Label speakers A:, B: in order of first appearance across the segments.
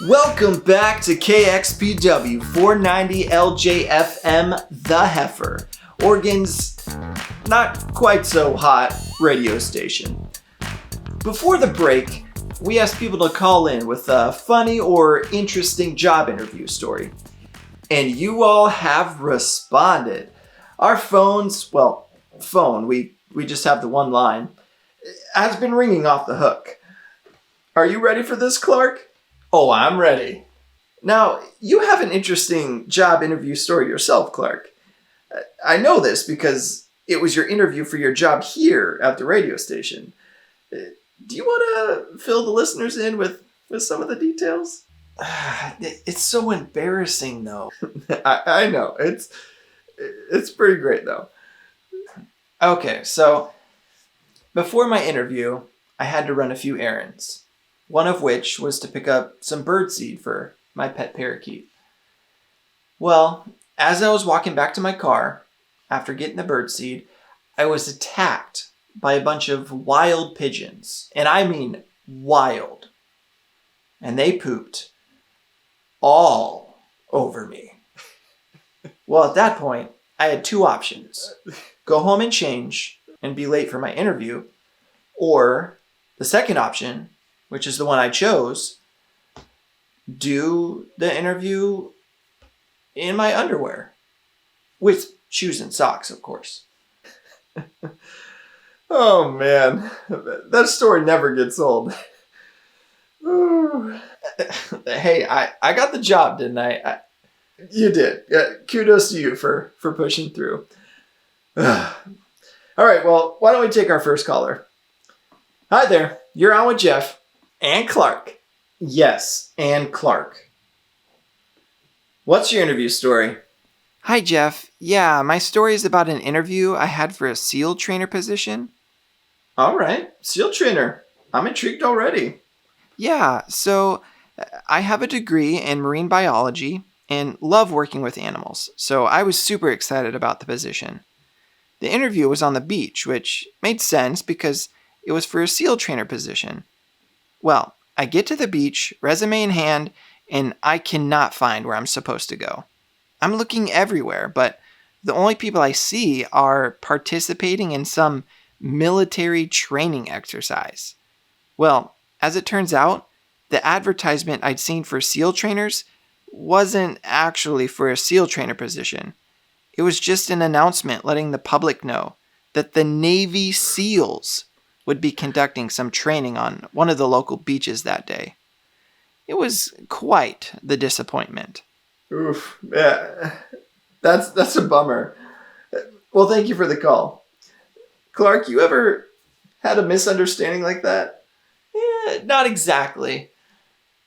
A: Welcome back to KXPW 490 LJFM The Heifer, Oregon's not quite so hot radio station. Before the break, we asked people to call in with a funny or interesting job interview story. And you all have responded. Our phone, we just have the one line, has been ringing off the hook. Are you ready for this, Clark?
B: Oh, I'm ready.
A: Now, you have an interesting job interview story yourself, Clark. I know this because it was your interview for your job here at the radio station. Do you want to fill the listeners in with some of the details?
B: It's so embarrassing, though.
A: I know. It's pretty great, though.
B: Okay, so before my interview, I had to run a few errands. One of which was to pick up some birdseed for my pet parakeet. Well, as I was walking back to my car, after getting the birdseed, I was attacked by a bunch of wild pigeons. And I mean wild. And they pooped all over me. Well, at that point, I had two options. Go home and change and be late for my interview. Or the second option, which is the one I chose, do the interview in my underwear. With shoes and socks, of course.
A: Oh, man. That story never gets old.
B: Hey, I got the job, didn't I?
A: You did. Yeah, kudos to you for pushing through. All right, well, why don't we take our first caller? Hi there. You're on with Jeff. And Clark. Yes, and Clark. What's your interview story?
C: Hi, Jeff. Yeah, my story is about an interview I had for a SEAL trainer position.
A: All right, SEAL trainer. I'm intrigued already.
C: Yeah, so I have a degree in marine biology and love working with animals, so I was super excited about the position. The interview was on the beach, which made sense because it was for a SEAL trainer position. Well, I get to the beach, resume in hand, and I cannot find where I'm supposed to go. I'm looking everywhere, but the only people I see are participating in some military training exercise. Well, as it turns out, the advertisement I'd seen for SEAL trainers wasn't actually for a SEAL trainer position. It was just an announcement letting the public know that the Navy SEALs would be conducting some training on one of the local beaches that day. It was quite the disappointment.
A: Oof, yeah, that's a bummer. Well, thank you for the call. Clark, you ever had a misunderstanding like that?
B: Not exactly.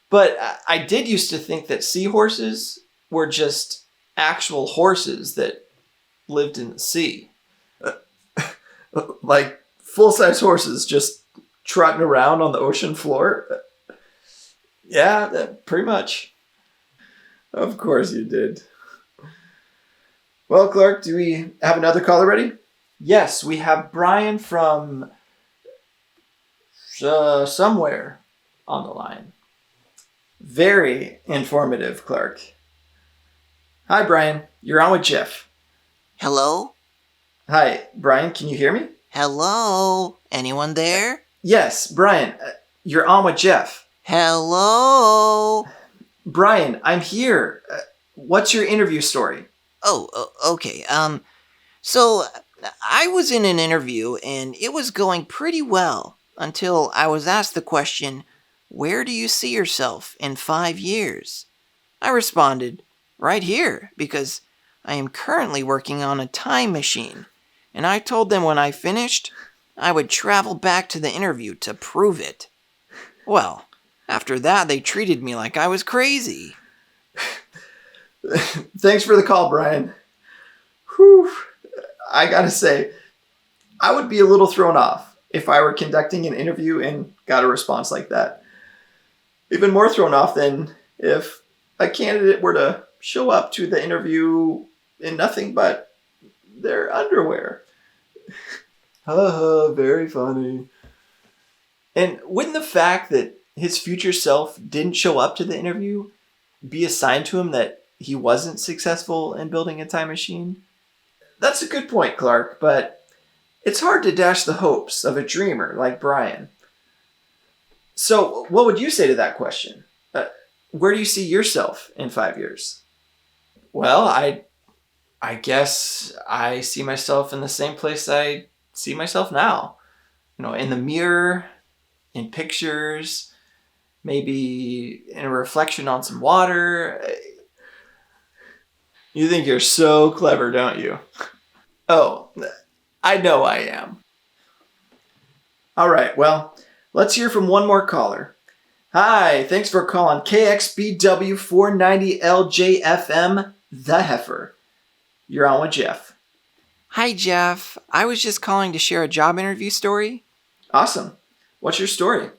B: But I did used to think that seahorses were just actual horses that lived in the sea.
A: Like full-size horses just trotting around on the ocean floor?
B: Yeah, pretty much.
A: Of course you did. Well, Clark, do we have another caller ready?
B: Yes, we have Brian from somewhere on the line.
A: Very informative, Clark. Hi, Brian. You're on with Jeff.
D: Hello?
A: Hi, Brian. Can you hear me?
D: Hello? Anyone there?
A: Yes, Brian. You're on with Jeff.
D: Hello?
A: Brian, I'm here. What's your interview story?
D: Okay. So I was in an interview and it was going pretty well until I was asked the question, where do you see yourself in 5 years? I responded, right here, because I am currently working on a time machine. And I told them when I finished, I would travel back to the interview to prove it. Well, after that, they treated me like I was crazy.
A: Thanks for the call, Brian. Whew. I gotta say, I would be a little thrown off if I were conducting an interview and got a response like that. Even more thrown off than if a candidate were to show up to the interview in nothing but their underwear.
B: Haha, very funny. And wouldn't the fact that his future self didn't show up to the interview be a sign to him that he wasn't successful in building a time machine? That's a good point, Clark, but it's hard to dash the hopes of a dreamer like Brian. So, what would you say to that question? Where do you see yourself in 5 years? Well, I guess I see myself in the same place I see myself now. In the mirror, in pictures, maybe in a reflection on some water. You think you're so clever, don't you? Oh, I know I am. All right, well, let's hear from one more caller. Hi, thanks for calling KXPW 490LJFM, The Heifer. You're on with Jeff.
C: Hi, Jeff. I was just calling to share a job interview story.
B: Awesome. What's your story?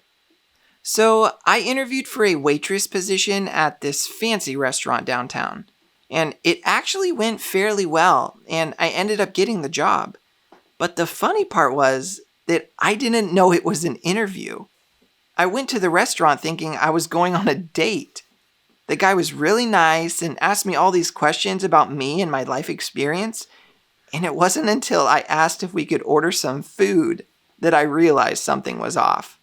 C: So, I interviewed for a waitress position at this fancy restaurant downtown, and it actually went fairly well, and I ended up getting the job. But the funny part was that I didn't know it was an interview. I went to the restaurant thinking I was going on a date. The guy was really nice and asked me all these questions about me and my life experience, and it wasn't until I asked if we could order some food that I realized something was off.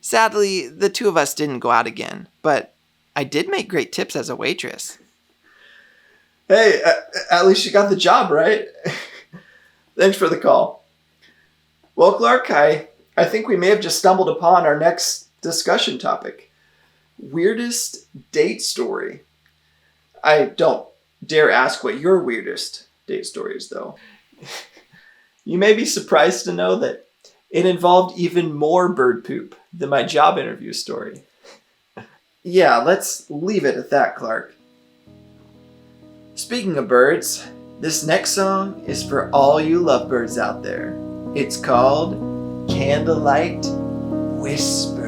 C: Sadly, the two of us didn't go out again, but I did make great tips as a waitress.
B: Hey, at least you got the job, right? Thanks for the call. Well, Clark, I think we may have just stumbled upon our next discussion topic. Weirdest date story. I don't dare ask what your weirdest date story is, though. You may be surprised to know that it involved even more bird poop than my job interview story. Yeah, let's leave it at that, Clark. Speaking of birds, this next song is for all you lovebirds out there. It's called Candlelight Whisper.